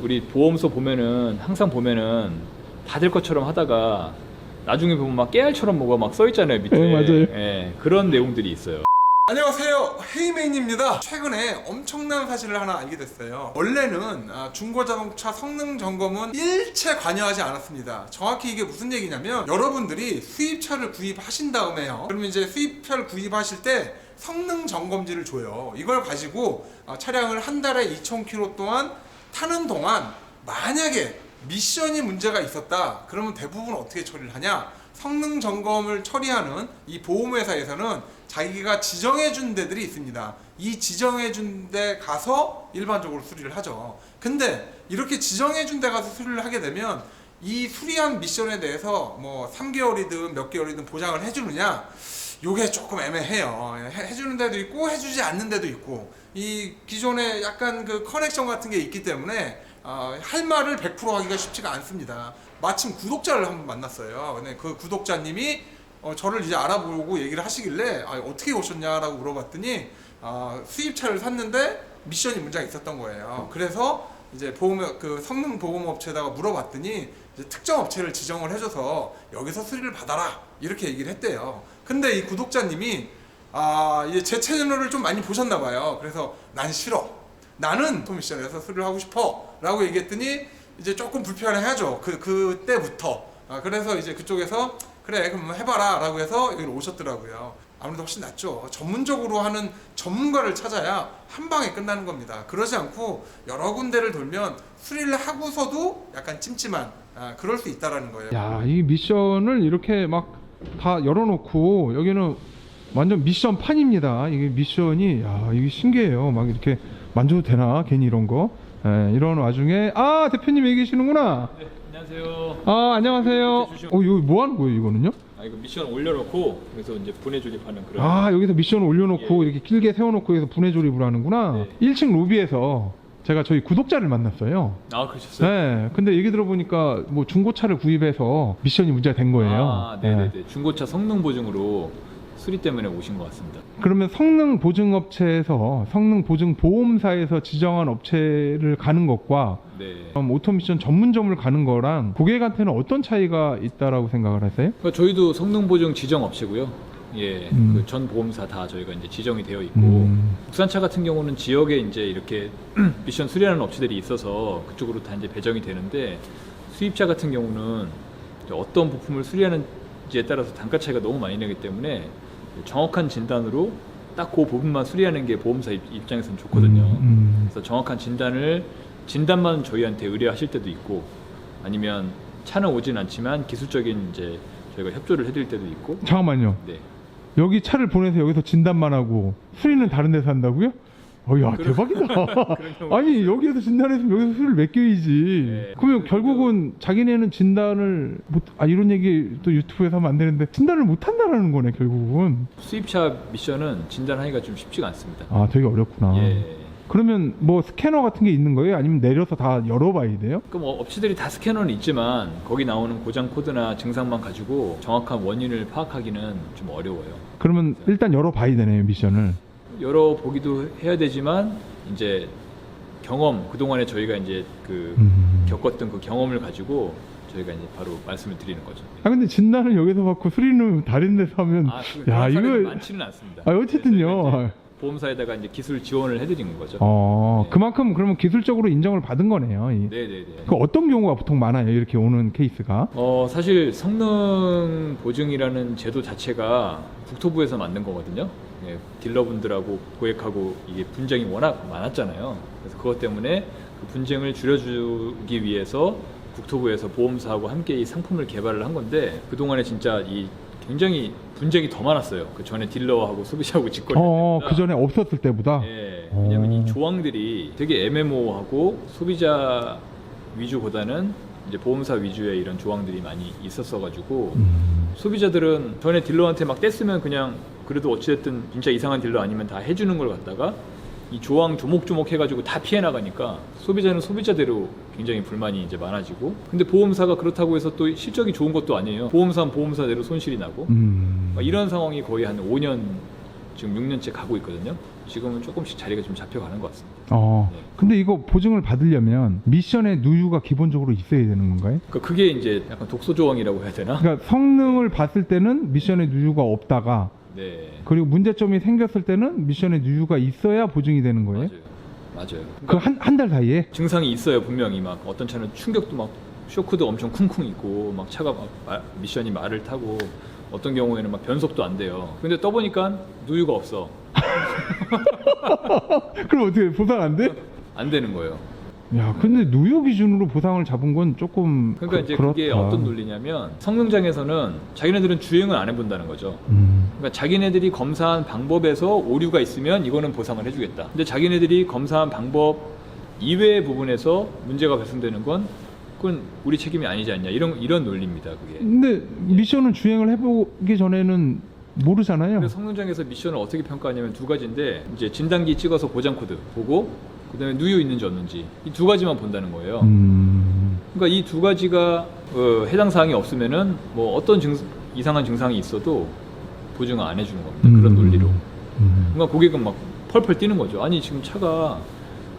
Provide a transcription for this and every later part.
우리 보험서 보면은 항상 보면은 다 될 것처럼 하다가 나중에 보면 막 깨알처럼 뭐가 막 써있잖아요 밑에. 네, 맞아요. 예, 그런 내용들이 있어요. 안녕하세요, 헤이맨입니다. 최근에 엄청난 사실을 하나 알게 됐어요. 원래는 중고자동차 성능 점검은 일체 관여하지 않았습니다. 정확히 이게 무슨 얘기냐면, 여러분들이 수입차를 구입하신 다음에요, 그러면 이제 수입차를 구입하실 때 성능 점검지를 줘요. 이걸 가지고 차량을 한 달에 2,000km 동안 타는 동안 만약에 미션이 문제가 있었다, 그러면 대부분 어떻게 처리를 하냐? 성능 점검을 처리하는 이 보험회사에서는 자기가 지정해준 데들이 있습니다. 이 지정해준 데 가서 일반적으로 수리를 하죠. 근데 이렇게 지정해준 데 가서 수리를 하게 되면 이 수리한 미션에 대해서 뭐 3개월이든 몇 개월이든 보장을 해주느냐, 요게 조금 애매해요. 해주는 데도 있고 해주지 않는 데도 있고, 이 기존에 약간 그 커넥션 같은 게 있기 때문에 할 말을 100% 하기가 쉽지가 않습니다. 마침 구독자를 한번 만났어요. 근데 그 구독자님이 저를 이제 알아보고 얘기를 하시길래 어떻게 오셨냐라고 물어봤더니 수입차를 샀는데 미션이 문제가 있었던 거예요. 그래서 이제 그 성능 보험 업체에다가 물어봤더니 이제 특정 업체를 지정을 해줘서 여기서 수리를 받아라 이렇게 얘기를 했대요. 근데 이 구독자님이 이제 제 채널을 좀 많이 보셨나 봐요. 그래서 난 싫어, 나는 오토미션에서 수리를 하고 싶어 라고 얘기했더니 이제 조금 불편해하죠. 그때부터. 그래서 이제 그쪽에서 그래 그럼 해봐라 라고 해서 여기로 오셨더라고요. 아무래도 훨씬 낫죠. 전문적으로 하는 전문가를 찾아야 한 방에 끝나는 겁니다. 그러지 않고 여러 군데를 돌면 수리를 하고서도 약간 찜찜한 그럴 수 있다라는 거예요. 야, 이 미션을 이렇게 막 다 열어놓고, 여기는 완전 미션 판입니다. 이게 미션이, 야, 이게 신기해요. 막 이렇게 만져도 되나? 괜히 이런 거. 예, 이런 와중에, 대표님 여기 계시는구나. 네, 안녕하세요. 안녕하세요. 여기 뭐 하는 거예요, 이거는요? 이거 미션 올려놓고 그래서 이제 분해 조립하는 그런. 여기서 미션 올려놓고 예. 이렇게 길게 세워놓고 해서 분해 조립을 하는구나. 네. 1층 로비에서 제가 저희 구독자를 만났어요. 그러셨어요? 네. 근데 얘기 들어보니까 뭐 중고차를 구입해서 미션이 문제가 된 거예요. 네네네. 네. 중고차 성능 보증으로 수리 때문에 오신 것 같습니다. 그러면 성능 보증 업체에서, 성능 보증 보험사에서 지정한 업체를 가는 것과 네. 오토미션 전문점을 가는 거랑 고객한테는 어떤 차이가 있다라고 생각을 하세요? 그러니까 저희도 성능 보증 지정 업체고요. 예, 그 전 보험사 다 저희가 이제 지정이 되어 있고, 국산차 같은 경우는 지역에 이제 이렇게 미션 수리하는 업체들이 있어서 그쪽으로 다 이제 배정이 되는데, 수입차 같은 경우는 이제 어떤 부품을 수리하는지에 따라서 단가 차이가 너무 많이 나기 때문에 정확한 진단으로 딱 그 부분만 수리하는 게 보험사 입장에서는 좋거든요. 그래서 정확한 진단만 저희한테 의뢰하실 때도 있고, 아니면 차는 오진 않지만 기술적인 이제 저희가 협조를 해드릴 때도 있고. 잠깐만요. 네. 여기 차를 보내서 여기서 진단만 하고 수리는 다른 데서 한다고요? 야, 대박이다. 아니, 여기에서 진단했으면 여기서 수리를 맡겨야지. 네. 그러면 결국은 자기네는 진단을 이런 얘기 또 유튜브에서 하면 안 되는데, 진단을 못 한다라는 거네, 결국은. 수입차 미션은 진단하기가 좀 쉽지가 않습니다. 되게 어렵구나. 예. 그러면 뭐 스캐너 같은 게 있는 거예요? 아니면 내려서 다 열어봐야 돼요? 그럼 업체들이 다 스캐너는 있지만 거기 나오는 고장 코드나 증상만 가지고 정확한 원인을 파악하기는 좀 어려워요. 그러면 일단 열어봐야 되네요, 미션을. 열어보기도 해야 되지만 이제 경험, 그동안에 저희가 이제 겪었던 그 경험을 가지고 저희가 이제 바로 말씀을 드리는 거죠. 근데 진단을 여기서 받고 수리는 다른 데서 하면 야, 이거 많지는 않습니다. 어쨌든요. 보험사에다가 이제 기술 지원을 해드리는 거죠. 네. 그만큼 그러면 기술적으로 인정을 받은 거네요. 네네네. 그 어떤 경우가 보통 많아요, 이렇게 오는 케이스가? 사실 성능 보증이라는 제도 자체가 국토부에서 만든 거거든요. 예, 딜러분들하고 고객하고 이게 분쟁이 워낙 많았잖아요. 그래서 그것 때문에 그 분쟁을 줄여주기 위해서 국토부에서 보험사하고 함께 이 상품을 개발을 한 건데, 그동안에 진짜 굉장히 분쟁이 더 많았어요. 그 전에 딜러하고 소비자하고 직거래 때보다. 그 전에 없었을 때보다? 예, 왜냐면 이 조항들이 되게 애매모호하고 소비자 위주보다는 이제 보험사 위주의 이런 조항들이 많이 있었어가지고 소비자들은 전에 딜러한테 막 뗐으면 그냥 그래도 어찌됐든 진짜 이상한 딜러 아니면 다 해주는 걸 갖다가 이 조항 조목조목 해가지고 다 피해 나가니까 소비자는 소비자대로 굉장히 불만이 이제 많아지고, 근데 보험사가 그렇다고 해서 또 실적이 좋은 것도 아니에요. 보험사는 보험사대로 손실이 나고, 이런 상황이 거의 한 5년, 지금 6년째 가고 있거든요. 지금은 조금씩 자리가 좀 잡혀가는 것 같습니다. 네. 근데 이거 보증을 받으려면 미션의 누유가 기본적으로 있어야 되는 건가요? 그러니까 그게 이제 약간 독소 조항이라고 해야 되나? 그러니까 성능을 봤을 때는 미션의 누유가 없다가 네. 그리고 문제점이 생겼을 때는 미션의 누유가 있어야 보증이 되는 거예요? 맞아요. 그 한 달 사이에? 증상이 있어요 분명히. 막 어떤 차는 충격도 막 쇼크도 엄청 쿵쿵 있고 막 차가 막 미션이 말을 타고 어떤 경우에는 막 변속도 안 돼요. 근데 떠보니까 누유가 없어. 그럼 어떻게 보상 안 돼? 안 되는 거예요. 야, 근데 누유 기준으로 보상을 잡은 건 조금 그러니까 이제 그렇다. 그게 어떤 논리냐면 성능장에서는 자기네들은 주행을 안 해본다는 거죠. 그러니까 자기네들이 검사한 방법에서 오류가 있으면 이거는 보상을 해주겠다. 근데 자기네들이 검사한 방법 이외의 부분에서 문제가 발생되는 건 그건 우리 책임이 아니지 않냐 이런 논리입니다. 그게. 근데 미션은 주행을 해보기 전에는 모르잖아요. 그래서 성능장에서 미션을 어떻게 평가하냐면 두 가지인데 이제 진단기 찍어서 고장 코드 보고 그다음에 누유 있는지 없는지 이 두 가지만 본다는 거예요. 그러니까 이 두 가지가 해당 사항이 없으면은 뭐 어떤 이상한 증상이 있어도 보증 안 해주는 겁니다. 그런 논리로. 그러니까 고객은 막 펄펄 뛰는 거죠. 아니 지금 차가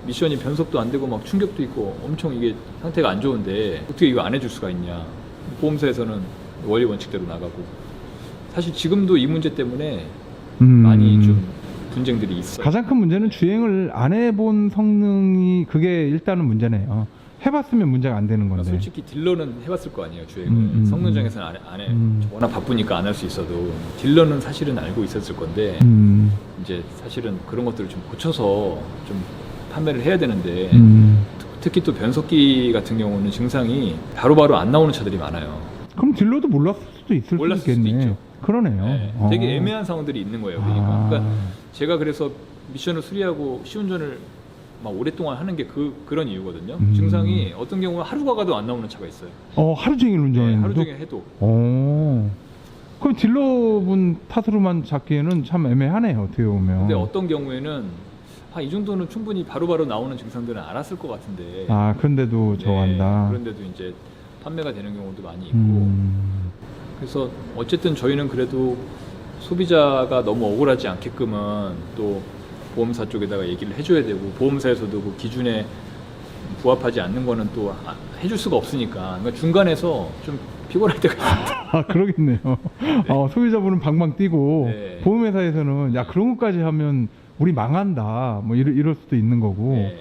미션이 변속도 안 되고 막 충격도 있고 엄청 이게 상태가 안 좋은데 어떻게 이거 안 해줄 수가 있냐. 보험사에서는 원리 원칙대로 나가고. 사실 지금도 이 문제 때문에 많이 좀 분쟁들이 있어요. 가장 큰 문제는 주행을 안 해본 성능이 그게 일단은 문제네요. 해봤으면 문제가 안 되는 건데. 그러니까 솔직히 딜러는 해봤을 거 아니에요 주행을. 성능장에서는 안 해. 워낙 바쁘니까 안 할 수 있어도 딜러는 사실은 알고 있었을 건데 이제 사실은 그런 것들을 좀 고쳐서 좀 판매를 해야 되는데 특히 또 변속기 같은 경우는 증상이 바로바로 안 나오는 차들이 많아요. 그럼 딜러도 몰랐을 수도 있을 몰랐을 수도 있겠네. 수도 있죠. 그러네요. 네, 되게 애매한 상황들이 있는 거예요. 그러니까 제가 그래서 미션을 수리하고 시운전을 막 오랫동안 하는 게 그런 이유거든요. 증상이 어떤 경우는 하루가 가도 안 나오는 차가 있어요. 하루 종일 운전했는데도? 네, 하루 종일 해도. 그럼 딜러분 탓으로만 잡기에는 참 애매하네요. 어떻게 보면. 근데 어떤 경우에는 이 정도는 충분히 바로바로 나오는 증상들은 알았을 것 같은데. 그런데도 저한다. 그런데도 이제 판매가 되는 경우도 많이 있고. 그래서 어쨌든 저희는 그래도 소비자가 너무 억울하지 않게끔은 또 보험사 쪽에다가 얘기를 해줘야 되고 보험사에서도 그 기준에 부합하지 않는 거는 또 해줄 수가 없으니까 그러니까 중간에서 좀 피곤할 때가 있습니다. 그러겠네요. 네. 소비자분은 방방 뛰고 네. 보험회사에서는 야 그런 것까지 하면 우리 망한다 뭐 이럴 수도 있는 거고. 네.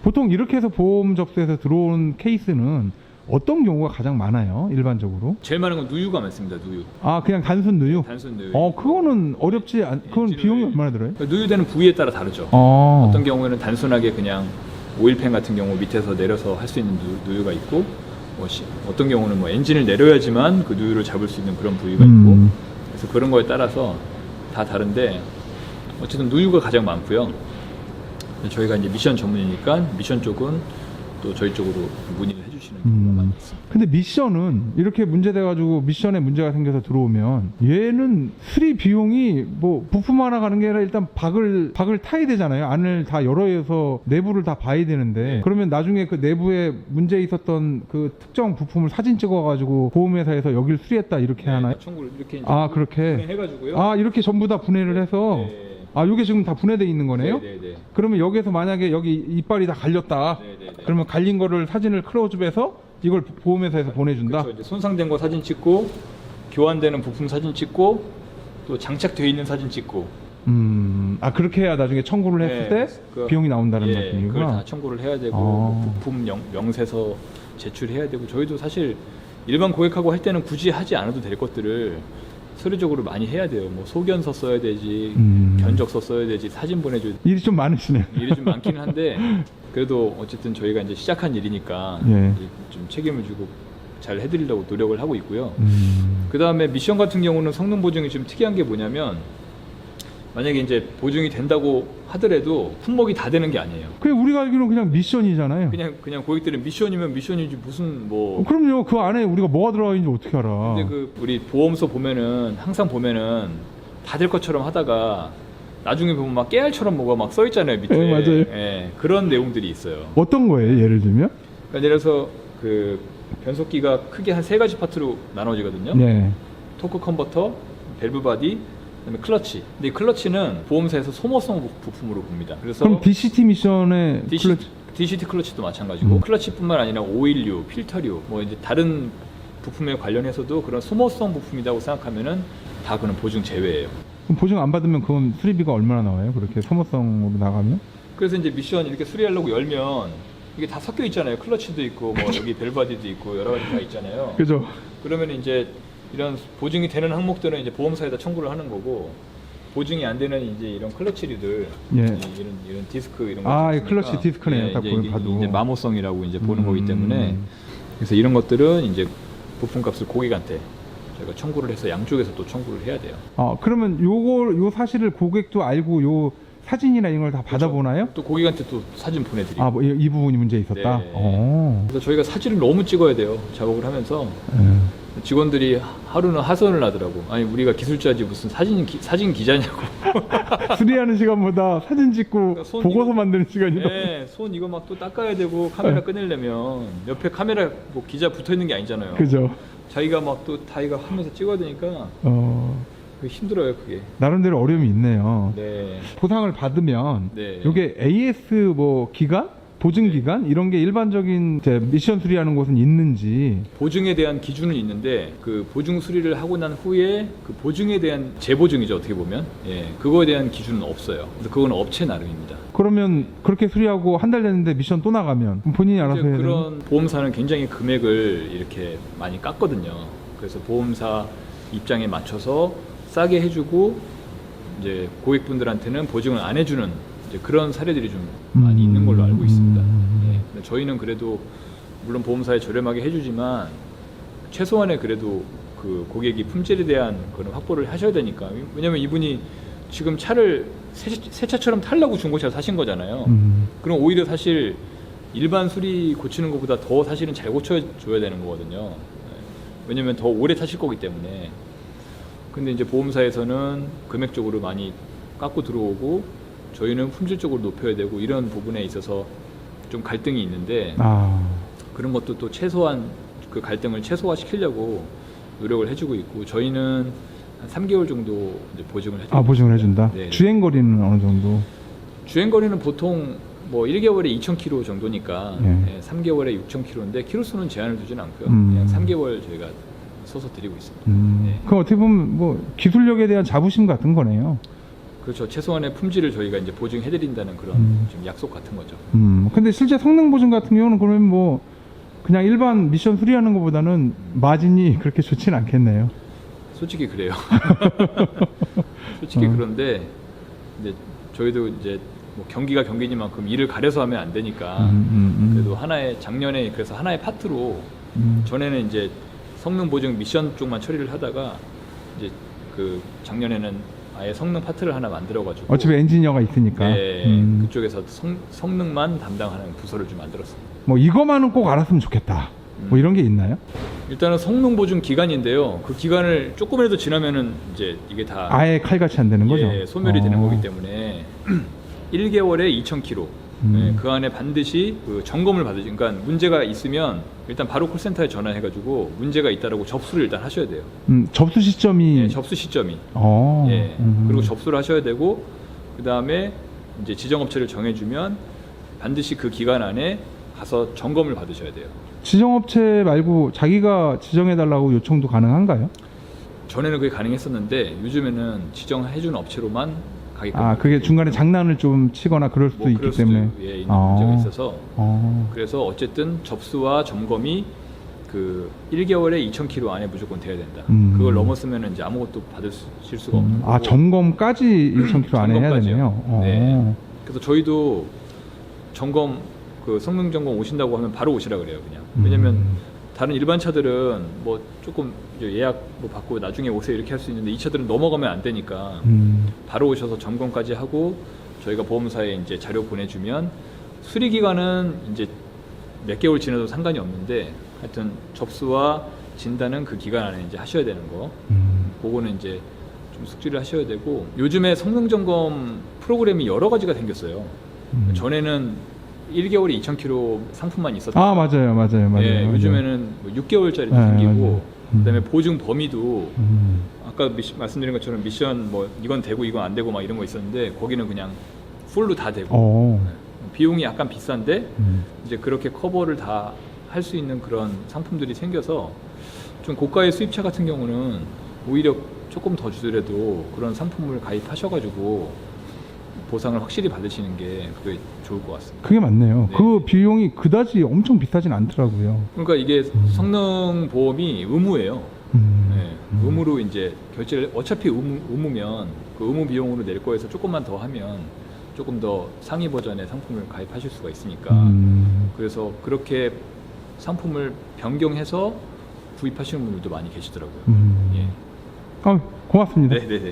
보통 이렇게 해서 보험 접수해서 들어오는 케이스는 어떤 경우가 가장 많아요? 일반적으로? 제일 많은 건 누유가 많습니다. 누유. 그냥 단순 누유? 단순 누유. 그거는 어렵지 않. 그건 비용이 얼마나 들어요? 누유되는 부위에 따라 다르죠. 어떤 경우에는 단순하게 그냥 오일팬 같은 경우 밑에서 내려서 할 수 있는 누유가 있고, 어떤 경우는 뭐 엔진을 내려야지만 그 누유를 잡을 수 있는 그런 부위가 있고, 그래서 그런 거에 따라서 다 다른데 어쨌든 누유가 가장 많고요. 저희가 이제 미션 전문이니까 미션 쪽은 또 저희 쪽으로 문의를 해주시는 경우가 많이 있습니다. 근데 미션은 이렇게 문제돼가지고 미션에 문제가 생겨서 들어오면 얘는 수리 비용이 뭐 부품 하나 가는 게 아니라 일단 박을 타야 되잖아요. 안을 다 열어서 내부를 다 봐야 되는데 그러면 나중에 그 내부에 문제 있었던 그 특정 부품을 사진 찍어가지고 보험회사에서 여길 수리했다 이렇게 하나요? 청구를 이렇게 이제 그렇게 해가지고요. 이렇게 전부 다 분해를 해서 이게 지금 다 분해돼 있는 거네요? 네네네. 그러면 여기에서 만약에 여기 이빨이 다 갈렸다. 네네네. 그러면 갈린 거를 사진을 클로즈업해서 이걸 보험회사에서 보내준다? 그렇죠. 이제 손상된 거 사진 찍고 교환되는 부품 사진 찍고 또 장착되어 있는 사진 찍고. 그렇게 해야 나중에 청구를 했을 때 비용이 나온다는 말씀이구나. 그걸 다 청구를 해야 되고 뭐 부품 명세서 제출해야 되고 저희도 사실 일반 고객하고 할 때는 굳이 하지 않아도 될 것들을 서류적으로 많이 해야 돼요. 뭐 소견서 써야 되지, 견적서 써야 되지, 사진 보내줘야 되지. 일이 좀 많으시네요. 일이 좀 많기는 한데 그래도 어쨌든 저희가 이제 시작한 일이니까 좀 책임을 지고 잘 해드리려고 노력을 하고 있고요. 그 다음에 미션 같은 경우는 성능 보증이 좀 특이한 게 뭐냐면 만약에 이제 보증이 된다고 하더라도 품목이 다 되는 게 아니에요. 그냥 우리가 알기로는 그냥 미션이잖아요. 그냥 고객들은 미션이면 미션이지 무슨 뭐. 그럼요. 그 안에 우리가 뭐가 들어가 있는지 어떻게 알아. 근데 우리 보험서 보면은 항상 보면은 다 될 것처럼 하다가 나중에 보면 막 깨알처럼 뭐가 막 써 있잖아요 밑에. 네, 맞아요. 그런 내용들이 있어요. 어떤 거예요? 예를 들면? 그러니까 예를 들어서 그 변속기가 크게 한 3가지 파트로 나눠지거든요. 네. 토크 컨버터, 밸브 바디, 그다음에 클러치. 근데 이 클러치는 보험사에서 소모성 부품으로 봅니다. 그래서 그럼 DCT 미션의 클러치? DCT 클러치도 마찬가지고 클러치뿐만 아니라 오일류, 필터류, 뭐 이제 다른 부품에 관련해서도 그런 소모성 부품이라고 생각하면은 다 그런 보증 제외예요. 그럼 보증 안 받으면 그건 수리비가 얼마나 나와요? 그렇게 소모성으로 나가면? 그래서 이제 미션 이렇게 수리하려고 열면 이게 다 섞여 있잖아요. 클러치도 있고 뭐 여기 벨바디도 있고 여러 가지 다 있잖아요. 그죠? 그러면 이제 이런 보증이 되는 항목들은 이제 보험사에다 청구를 하는 거고 보증이 안 되는 이제 이런 클러치류들 예. 이런 디스크 이런 거 아, 이 있으니까 클러치 디스크네요. 딱 이제 보면 이게 봐도. 이제 마모성이라고 이제 보는 거기 때문에 그래서 이런 것들은 이제 부품값을 고객한테 저희가 청구를 해서 양쪽에서 또 청구를 해야 돼요. 그러면 요 사실을 고객도 알고 요 사진이나 이런 걸 다 받아보나요? 또 고객한테 또 사진 보내드리고. 뭐 이 부분이 문제 있었다? 네. 그래서 저희가 사진을 너무 찍어야 돼요. 작업을 하면서 직원들이 하루는 하소연을 하더라고. 아니 우리가 기술자지 무슨 사진 기자냐고. 수리하는 시간보다 사진 찍고 그러니까 손 보고서 이거- 만드는 시간이 더. 네, 손 이거 막 또 닦아야 되고 카메라 끊으려면 옆에 카메라 뭐 기자 붙어 있는 게 아니잖아요. 그죠? 자기가 막 또 자기가 하면서 찍어야 되니까 그게 힘들어요 그게. 나름대로 어려움이 있네요. 네. 보상을 받으면 네. 이게 AS 뭐 기간? 보증 기간? 이런 게 일반적인 이제 미션 수리하는 곳은 있는지. 보증에 대한 기준은 있는데 그 보증 수리를 하고 난 후에 그 보증에 대한 재보증이죠 어떻게 보면 그거에 대한 기준은 없어요. 그래서 그건 업체 나름입니다. 그러면 그렇게 수리하고 한 달 됐는데 미션 또 나가면 그럼 본인이 알아서 이제 해야 되는. 그런 보험사는 굉장히 금액을 이렇게 많이 깎거든요. 그래서 보험사 입장에 맞춰서 싸게 해주고 이제 고객분들한테는 보증을 안 해주는 이제 그런 사례들이 좀 많이 있는 걸로 알고 있습니다. 근데 저희는 그래도 물론 보험사에 저렴하게 해주지만 최소한의 그래도 그 고객이 품질에 대한 그런 확보를 하셔야 되니까. 왜냐면 이분이 지금 차를 새 차처럼 타려고 중고차 사신 거잖아요. 그럼 오히려 사실 일반 수리 고치는 것보다 더 사실은 잘 고쳐줘야 되는 거거든요. 왜냐면 더 오래 타실 거기 때문에. 근데 이제 보험사에서는 금액적으로 많이 깎고 들어오고 저희는 품질적으로 높여야 되고 이런 부분에 있어서 좀 갈등이 있는데 그런 것도 또 최소한 그 갈등을 최소화시키려고 노력을 해주고 있고 저희는 한 3개월 정도 이제 보증을 해주고 보증을 있습니다. 해준다. 네. 주행 거리는 어느 정도? 주행 거리는 보통 뭐 1개월에 2,000km 정도니까 3개월에 6,000km인데 키로수는 제한을 두진 않고요. 그냥 3개월 저희가 써서 드리고 있습니다. 네. 그럼 어떻게 보면 뭐 기술력에 대한 자부심 같은 거네요. 그렇죠. 최소한의 품질을 저희가 이제 보증해드린다는 그런 좀 약속 같은 거죠. 근데 실제 성능 보증 같은 경우는 그러면 뭐 그냥 일반 미션 수리하는 것보다는 마진이 그렇게 좋진 않겠네요. 솔직히 그래요. 솔직히 그런데 이제 저희도 이제 뭐 경기가 경기니만큼 일을 가려서 하면 안 되니까 그래도 하나의 작년에 그래서 하나의 파트로 전에는 이제 성능 보증 미션 쪽만 처리를 하다가 이제 그 작년에는 아예 성능 파트를 하나 만들어가지고 어차피 엔지니어가 있으니까. 그쪽에서 성능만 담당하는 부서를 좀 만들었습니다. 뭐 이거만은 꼭 알았으면 좋겠다. 뭐 이런 게 있나요? 일단은 성능 보증 기간인데요. 그 기간을 조금이라도 지나면은 이제 이게 다 아예 칼같이 안 되는 거죠? 소멸이 되는 거기 때문에 1개월에 2,000km. 그 안에 반드시 그 점검을 받으시. 그러니까 문제가 있으면 일단 바로 콜센터에 전화해가지고 문제가 있다라고 접수를 일단 하셔야 돼요. 접수 시점이. 접수 시점이. 예. 그리고 접수를 하셔야 되고 그 다음에 이제 지정업체를 정해주면 반드시 그 기간 안에 가서 점검을 받으셔야 돼요. 지정업체 말고 자기가 지정해달라고 요청도 가능한가요? 전에는 그게 가능했었는데 요즘에는 지정해주는 업체로만 가게끔. 그게 중간에 장난을 좀 치거나 그럴 수도 있기 때문에. 있는 문제가 있어서. 그래서 어쨌든 접수와 점검이 그 1개월에 2,000km 안에 무조건 돼야 된다. 그걸 넘었으면 이제 아무것도 받으실 수가 없는 거고. 점검까지 2,000km 안에 해야 되네요. 네. 그래서 저희도 점검 그 성능 점검 오신다고 하면 바로 오시라 그래요, 그냥. 왜냐면 다른 일반 차들은 뭐 조금 이제 예약 뭐 받고 나중에 오세요 이렇게 할 수 있는데 이 차들은 넘어가면 안 되니까 바로 오셔서 점검까지 하고 저희가 보험사에 이제 자료 보내주면 수리 기간은 이제 몇 개월 지나도 상관이 없는데 하여튼 접수와 진단은 그 기간 안에 이제 하셔야 되는 거. 그거는 이제 좀 숙지를 하셔야 되고 요즘에 성능 점검 프로그램이 여러 가지가 생겼어요. 전에는 1개월에 2,000km 상품만 있었다. 아 맞아요. 예, 요즘에는 뭐 6개월짜리도 네, 생기고 맞아요. 그다음에 보증 범위도 음. 아까 말씀드린 것처럼 미션 뭐 이건 되고 이건 안 되고 막 이런 거 있었는데 거기는 그냥 풀로 다 되고 어. 비용이 약간 비싼데 음. 이제 그렇게 커버를 다 할 수 있는 그런 상품들이 생겨서 좀 고가의 수입차 같은 경우는 오히려 조금 더 주더라도 그런 상품을 가입하셔가지고 보상을 확실히 받으시는 게 그게 좋을 것 같습니다. 그게 맞네요. 네. 그 비용이 그다지 엄청 비싸진 않더라고요. 그러니까 이게 성능 보험이 의무예요. 네, 의무로 이제 결제를 어차피 의무면 그 의무 비용으로 낼 거에서 조금만 더 하면 조금 더 상위 버전의 상품을 가입하실 수가 있으니까 그래서 그렇게 상품을 변경해서 구입하시는 분들도 많이 계시더라고요. 예. 고맙습니다. 네네네.